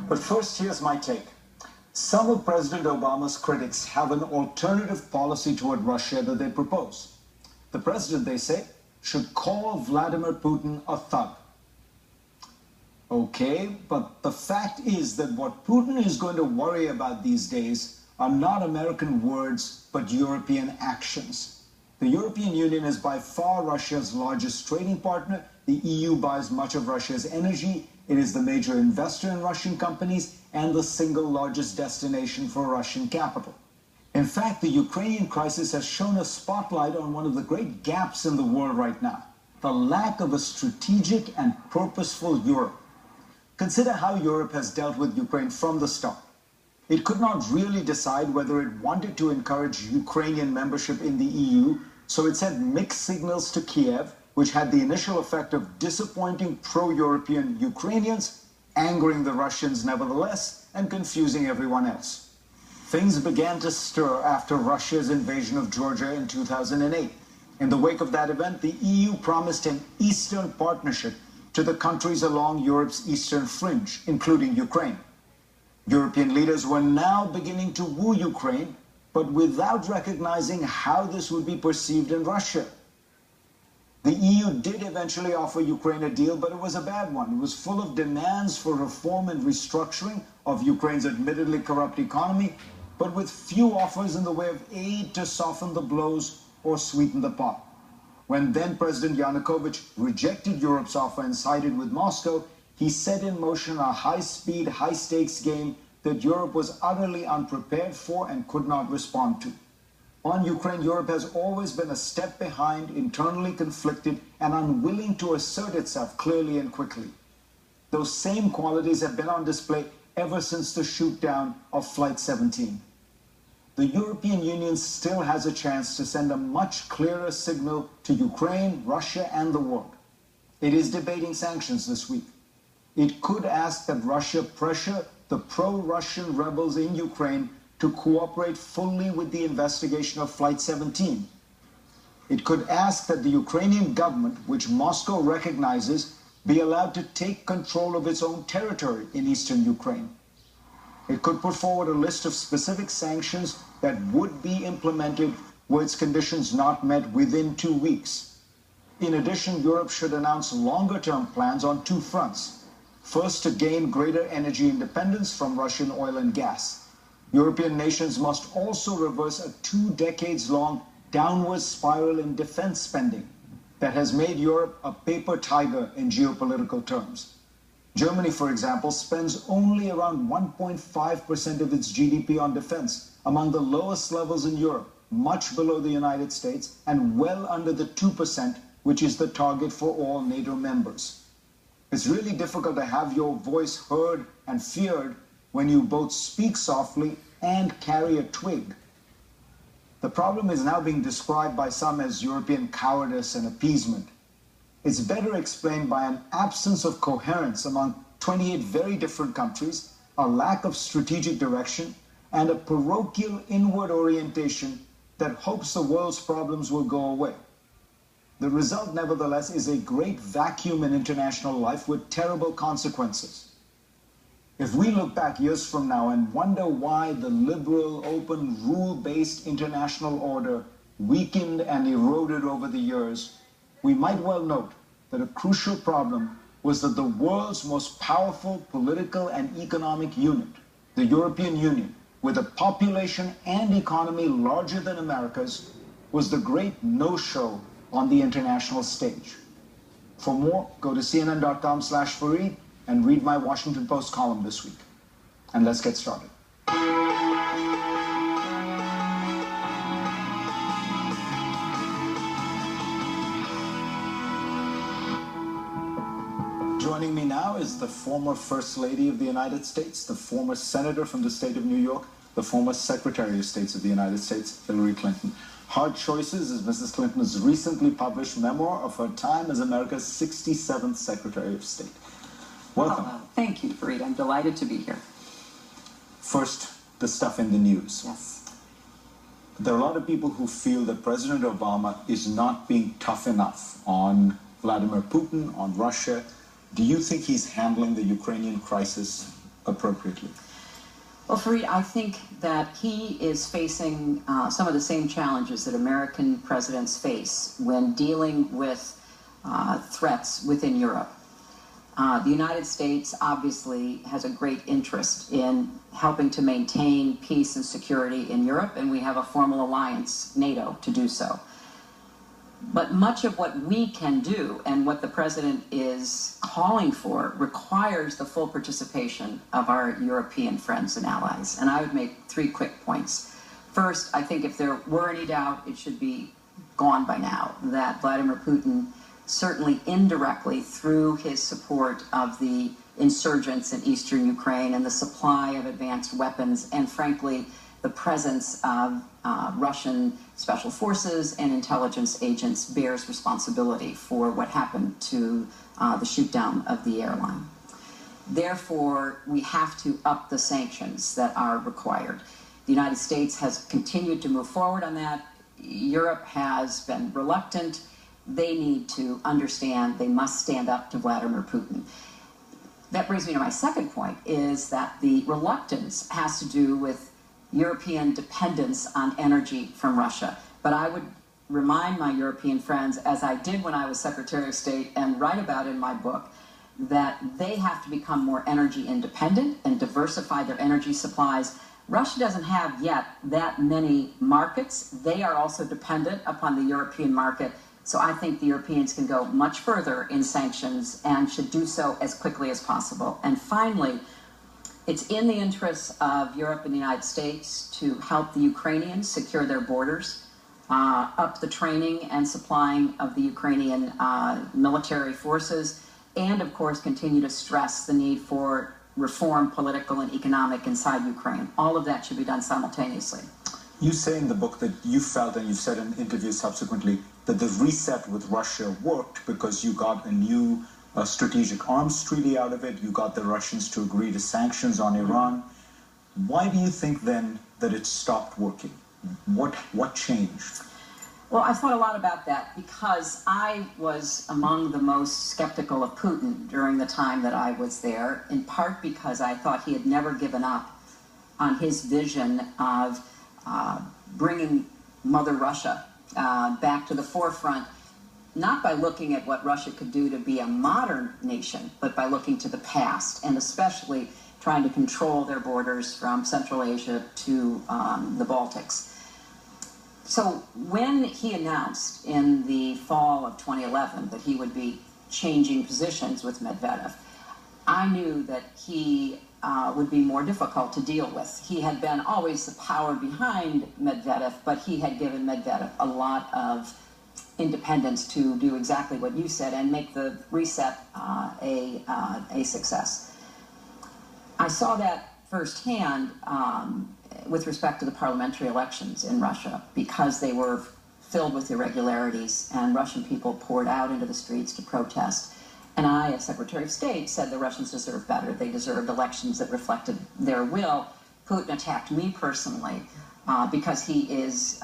But first, here's my take. Some of President Obama's critics have an alternative policy toward Russia that they propose. The president, they say, should call Vladimir Putin a thug. Okay, but the fact is that what Putin is going to worry about these days are not American words, but European actions. The European Union is by far Russia's largest trading partner. The EU buys much of Russia's energy. It is the major investor in Russian companies and the single largest destination for Russian capital. In fact, the Ukrainian crisis has shown a spotlight on one of the great gaps in the world right now, the lack of a strategic and purposeful Europe. Consider how Europe has dealt with Ukraine from the start. It could not really decide whether it wanted to encourage Ukrainian membership in the EU, so it sent mixed signals to Kiev, which had the initial effect of disappointing pro-European Ukrainians, angering the Russians nevertheless, and confusing everyone else. Things began to stir after Russia's invasion of Georgia in 2008. In the wake of that event, the EU promised an Eastern partnership to the countries along Europe's eastern fringe, including Ukraine. European leaders were now beginning to woo Ukraine, but without recognizing how this would be perceived in Russia. The EU did eventually offer Ukraine a deal, but it was a bad one. It was full of demands for reform and restructuring of Ukraine's admittedly corrupt economy, but with few offers in the way of aid to soften the blows or sweeten the pot. When then President Yanukovych rejected Europe's offer and sided with Moscow, he set in motion a high-speed, high-stakes game that Europe was utterly unprepared for and could not respond to. On Ukraine, Europe has always been a step behind, internally conflicted, and unwilling to assert itself clearly and quickly. Those same qualities have been on display ever since the shoot-down of Flight 17. The European Union still has a chance to send a much clearer signal to Ukraine, Russia, and the world. It is debating sanctions this week. It could ask that Russia pressure the pro-Russian rebels in Ukraine to cooperate fully with the investigation of Flight 17. It could ask that the Ukrainian government, which Moscow recognizes, be allowed to take control of its own territory in eastern Ukraine. It could put forward a list of specific sanctions that would be implemented were its conditions not met within 2 weeks. In addition, Europe should announce longer-term plans on two fronts. First, to gain greater energy independence from Russian oil and gas. European nations must also reverse a 2 decades-long downward spiral in defense spending that has made Europe a paper tiger in geopolitical terms. Germany, for example, spends only around 1.5% of its GDP on defense, among the lowest levels in Europe, much below the United States, and well under the 2%, which is the target for all NATO members. It's really difficult to have your voice heard and feared when you both speak softly and carry a twig. The problem is now being described by some as European cowardice and appeasement. It's better explained by an absence of coherence among 28 very different countries, a lack of strategic direction, and a parochial inward orientation that hopes the world's problems will go away. The result, nevertheless, is a great vacuum in international life with terrible consequences. If we look back years from now and wonder why the liberal, open, rule-based international order weakened and eroded over the years, we might well note that a crucial problem was that the world's most powerful political and economic unit, the European Union, with a population and economy larger than America's, was the great no-show on the international stage. For more, go to cnn.com/Fareed and read my Washington Post column this week. And let's get started. Joining me now is the former First Lady of the United States, the former Senator from the state of New York, the former Secretary of State of the United States, Hillary Clinton. Hard Choices is Mrs. Clinton's recently published memoir of her time as America's 67th Secretary of State. Welcome. Thank you, Fareed. I'm delighted to be here. First, the stuff in the news. Yes. There are a lot of people who feel that President Obama is not being tough enough on Vladimir Putin, on Russia. Do you think he's handling the Ukrainian crisis appropriately? Well, Fareed, I think that he is facing some of the same challenges that American presidents face when dealing with threats within Europe. The United States obviously has a great interest in helping to maintain peace and security in Europe, and we have a formal alliance, NATO, to do so. But much of what we can do and what the president is calling for requires the full participation of our European friends and allies. And I would make three quick points. First, I think if there were any doubt, it should be gone by now, that Vladimir Putin, certainly indirectly through his support of the insurgents in eastern Ukraine and the supply of advanced weapons, and frankly, the presence of Russian special forces and intelligence agents, bears responsibility for what happened to the shoot-down of the airline. Therefore, we have to up the sanctions that are required. The United States has continued to move forward on that. Europe has been reluctant. They need to understand they must stand up to Vladimir Putin. That brings me to my second point, is that the reluctance has to do with European dependence on energy from Russia. But I would remind my European friends, as I did when I was Secretary of State and write about in my book, that they have to become more energy independent and diversify their energy supplies. Russia doesn't have yet that many markets. They are also dependent upon the European market. So I think the Europeans can go much further in sanctions and should do so as quickly as possible. And finally, it's in the interests of Europe and the United States to help the Ukrainians secure their borders, up the training and supplying of the Ukrainian military forces, and of course continue to stress the need for reform, political and economic, inside Ukraine. All of that should be done simultaneously. You say in the book that you felt, and you've said in interviews subsequently, that the reset with Russia worked because you got a new strategic arms treaty out of it. You got the Russians to agree to sanctions on Iran. Why do you think then that it stopped working? What changed? Well, I've thought a lot about that because I was among the most skeptical of Putin during the time that I was there, in part because I thought he had never given up on his vision of bringing Mother Russia back to the forefront, not by looking at what Russia could do to be a modern nation, but by looking to the past, and especially trying to control their borders from Central Asia to the Baltics. So when he announced in the fall of 2011 that he would be changing positions with Medvedev, I knew that he would be more difficult to deal with. He had been always the power behind Medvedev, but he had given Medvedev a lot of independence to do exactly what you said and make the reset a success. I saw that firsthand with respect to the parliamentary elections in Russia, because they were filled with irregularities and Russian people poured out into the streets to protest. And I, as Secretary of State, said the Russians deserve better. They deserved elections that reflected their will. Putin attacked me personally because he is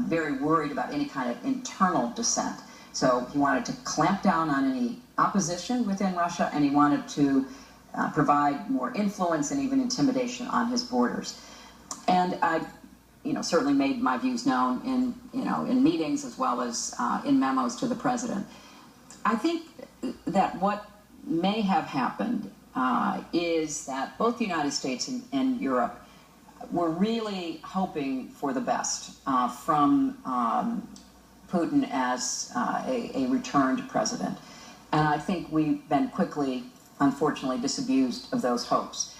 very worried about any kind of internal dissent. So he wanted to clamp down on any opposition within Russia, and he wanted to provide more influence and even intimidation on his borders. And I, certainly made my views known in meetings as well as in memos to the president. I think that what may have happened is that both the United States and Europe were really hoping for the best from Putin as a returned president. And I think we've been quickly, unfortunately, disabused of those hopes.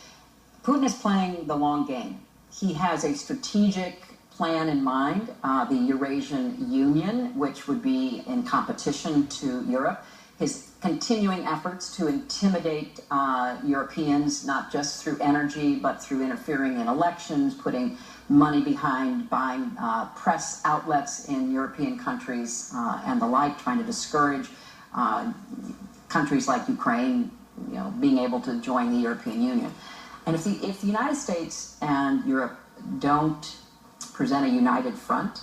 Putin is playing the long game. He has a strategic plan in mind, the Eurasian Union, which would be in competition to Europe. His continuing efforts to intimidate Europeans, not just through energy, but through interfering in elections, putting money behind buying press outlets in European countries and the like, trying to discourage countries like Ukraine, being able to join the European Union. And if the United States and Europe don't present a united front,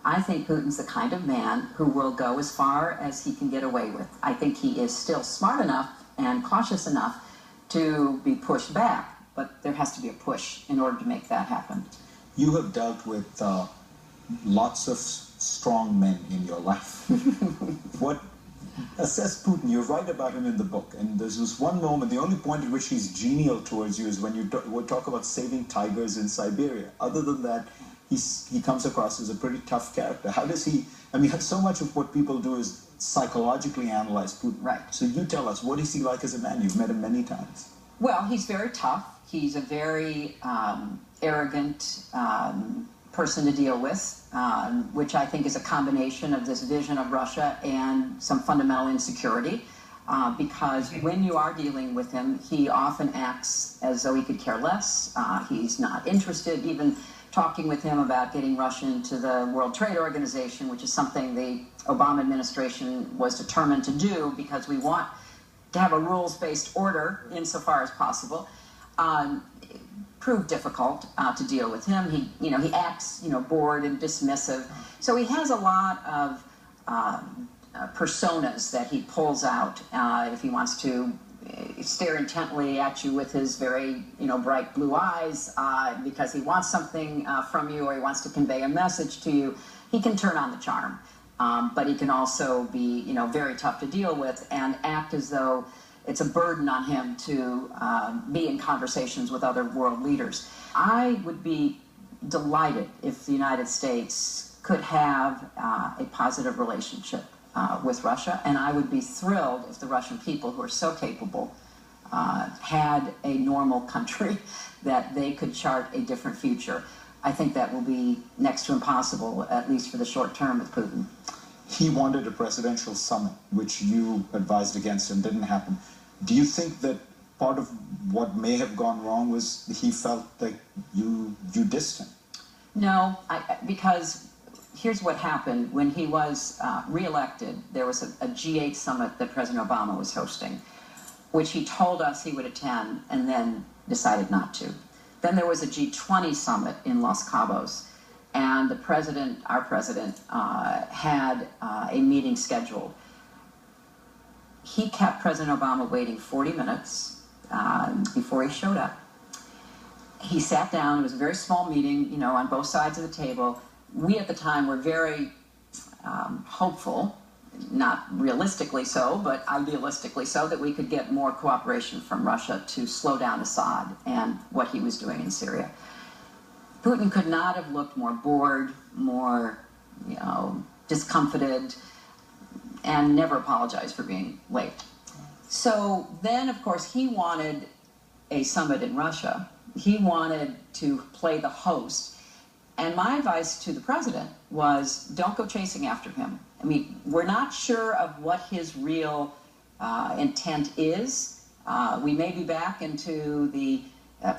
I think Putin's the kind of man who will go as far as he can get away with. I think he is still smart enough and cautious enough to be pushed back, but there has to be a push in order to make that happen. You have dealt with lots of strong men in your life. Assess Putin. You write about him in the book, and there's this one moment, the only point at which he's genial towards you is when you talk about saving tigers in Siberia. Other than that, he comes across as a pretty tough character. How does he, I mean, so much of what people do is psychologically analyze Putin. Right. So you tell us, what is he like as a man? You've met him many times. Well, he's very tough. He's a very arrogant person to deal with, which I think is a combination of this vision of Russia and some fundamental insecurity. Because when you are dealing with him, he often acts as though he could care less. He's not interested. Even talking with him about getting Russia into the World Trade Organization, which is something the Obama administration was determined to do because we want to have a rules-based order insofar as possible. Proved difficult to deal with him. He acts, bored and dismissive. So he has a lot of personas that he pulls out if he wants to stare intently at you with his very, bright blue eyes because he wants something from you or he wants to convey a message to you. He can turn on the charm, but he can also be, very tough to deal with and act as though it's a burden on him to be in conversations with other world leaders. I would be delighted if the United States could have a positive relationship with Russia, and I would be thrilled if the Russian people, who are so capable, had a normal country that they could chart a different future. I think that will be next to impossible, at least for the short term with Putin. He wanted a presidential summit, which you advised against and didn't happen. Do you think that part of what may have gone wrong was he felt that you dissed him? No, because here's what happened. When he was reelected, there was a G8 summit that President Obama was hosting, which he told us he would attend and then decided not to. Then there was a G20 summit in Los Cabos, and our president, had a meeting scheduled. He kept President Obama waiting 40 minutes before he showed up. He sat down. It was a very small meeting, on both sides of the table. We at the time were very hopeful, not realistically so, but idealistically so, that we could get more cooperation from Russia to slow down Assad and what he was doing in Syria. Putin could not have looked more bored, more, discomfited, and never apologized for being late. So then, of course, he wanted a summit in Russia. He wanted to play the host. And my advice to the president was, don't go chasing after him. I mean, we're not sure of what his real intent is. We may be back into the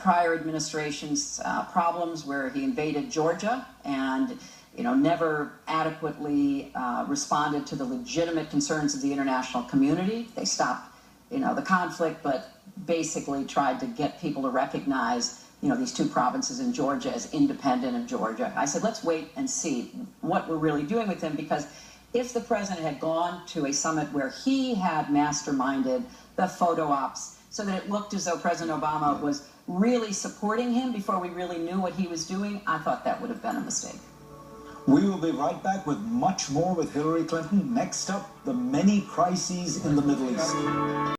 prior administration's problems where he invaded Georgia and never adequately responded to the legitimate concerns of the international community. They stopped, the conflict, but basically tried to get people to recognize, these two provinces in Georgia as independent of Georgia. I said, let's wait and see what we're really doing with him, because if the president had gone to a summit where he had masterminded the photo ops so that it looked as though President Obama was really supporting him before we really knew what he was doing, I thought that would have been a mistake. We will be right back with much more with Hillary Clinton. Next up, the many crises in the Middle East.